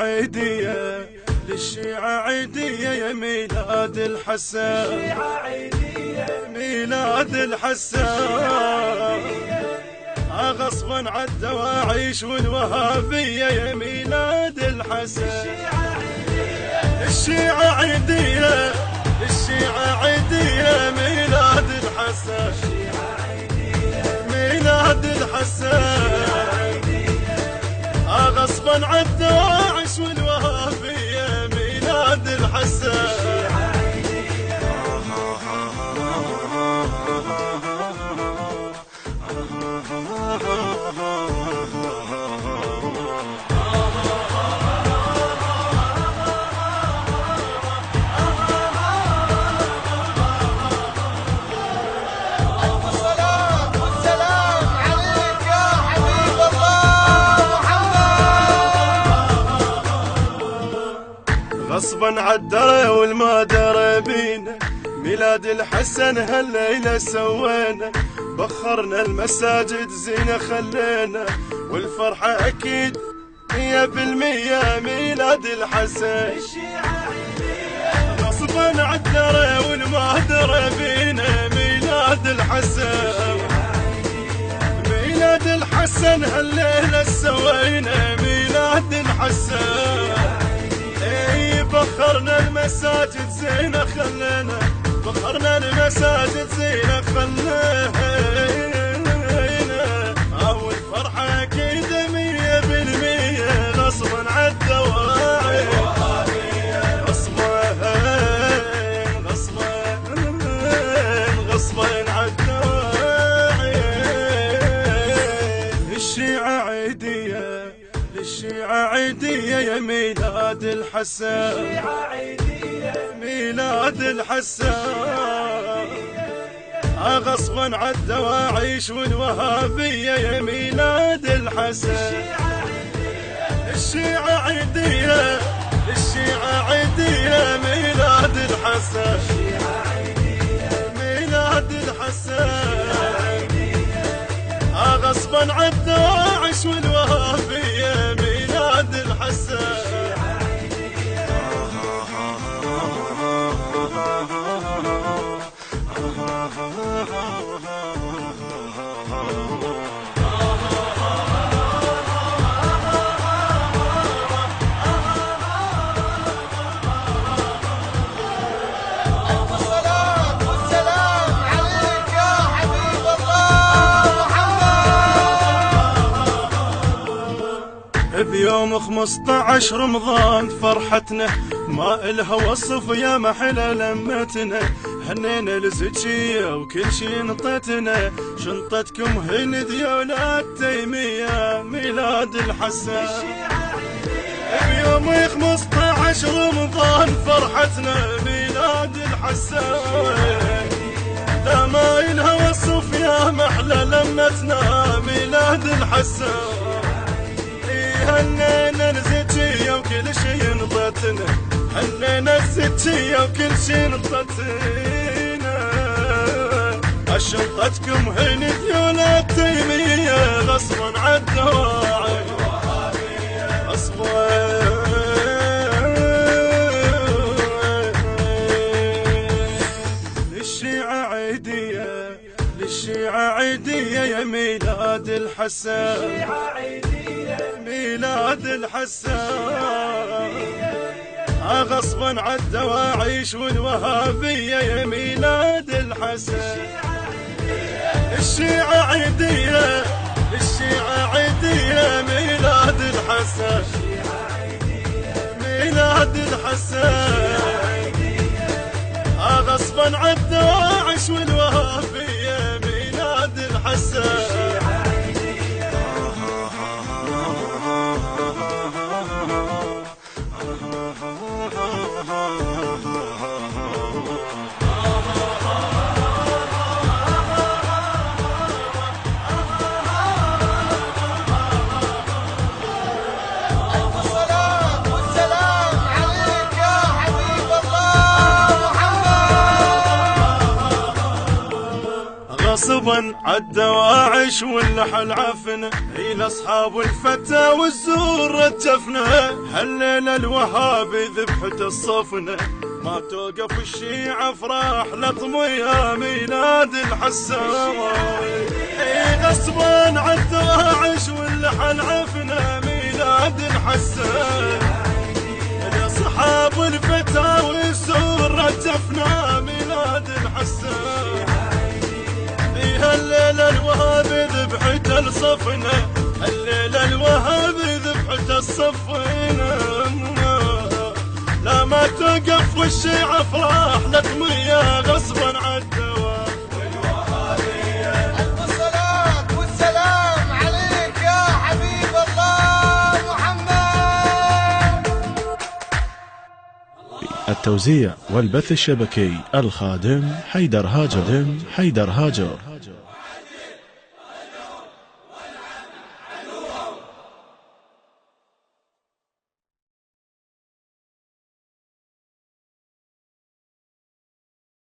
عيدية للشيعة عيدية يا ميلاد الحسن، ميلاد الحسن غصبا عالدواعيش والوهابية يا ميلاد الحسن. الشيعة عيدية الشيعة عيدية ميلاد الحسن، ميلاد الحسن غصبا عالدواعش والوهابية ميلاد الحسن. غصبا عالدرى والما درى بينا ميلاد الحسن هالليلة سوينا، بخرنا المساجد زينة خلينا والفرحة أكيد 100% ميلاد الحسن. غصبا عالدرى والما درى بينا ميلاد الحسن، ميلاد الحسن هالليلة سوينا ميلاد الحسن. بخرنا المساجد زينة خلينا، بخرنا المساجد زينة خلينا والفرحة أكيد 100% غصبا عالدواعي، غصبا عالدواعي. الشيعة عيدية للشيعة عيدية يا ميلاد الحسن، ميلاد الحسن غصبا عالدواعيش والوهابية يا ميلاد الحسن. الشيعة عيدية الشيعة عيدية ميلاد الحسن، ميلاد الحسن غصبا عالدواعش والوهابية ميلاد الحسن. بيوم 15 رمضان فرحتنا ما إلها وصف يا محلى لمتنا، هنينا الزكية وكل شي نطتنا، شنطتكم هند يا ولاد تيمية ميلاد الحسن. بيوم 15 رمضان فرحتنا ميلاد الحسن، لا ما إلها وصف يا محلى لمتنا ميلاد الحسن. هنينا الزكية وكل شي نطتنا، هنينا الزكية وكل شي نطتنا، شنطتكم هند يا ولاد تيمية غصبا عالدواعي، غصبا. للشيعة عيدية للشيعة عيدية يا ميلاد الحسن، ميلاد الحسن غصبا عالدواعيش والوهابية يا ميلاد الحسن. الشيعة عيدية الشيعة عيدية ميلاد الحسن، ميلاد الحسن غصبا عالدواعش والوهابية ميلاد الحسن. غصبا عالدواعش واللحل عفنه، إلى أصحاب الفتى والزور الجفنه، هالليلة الوهابي ذبحة الصفنه، ما توقف الشيعة افراح لطميها ميلاد الحسان. غصبا عالدواعش واللحل عفنه ميلاد الحسان، لأصحاب الفتى والزور الجفنه ميلاد الحسان. الليلة الوهابي ذبحة الصفنة، الليلة الوهابي ذبحة الصفنة، لا ما توقف والشيعة افراح لطمية غصبا عالدوام. ألف صلاة والسلام عليك يا حبيب الله محمد. التوزيع والبث الشبكي الخادم حيدر هاجر.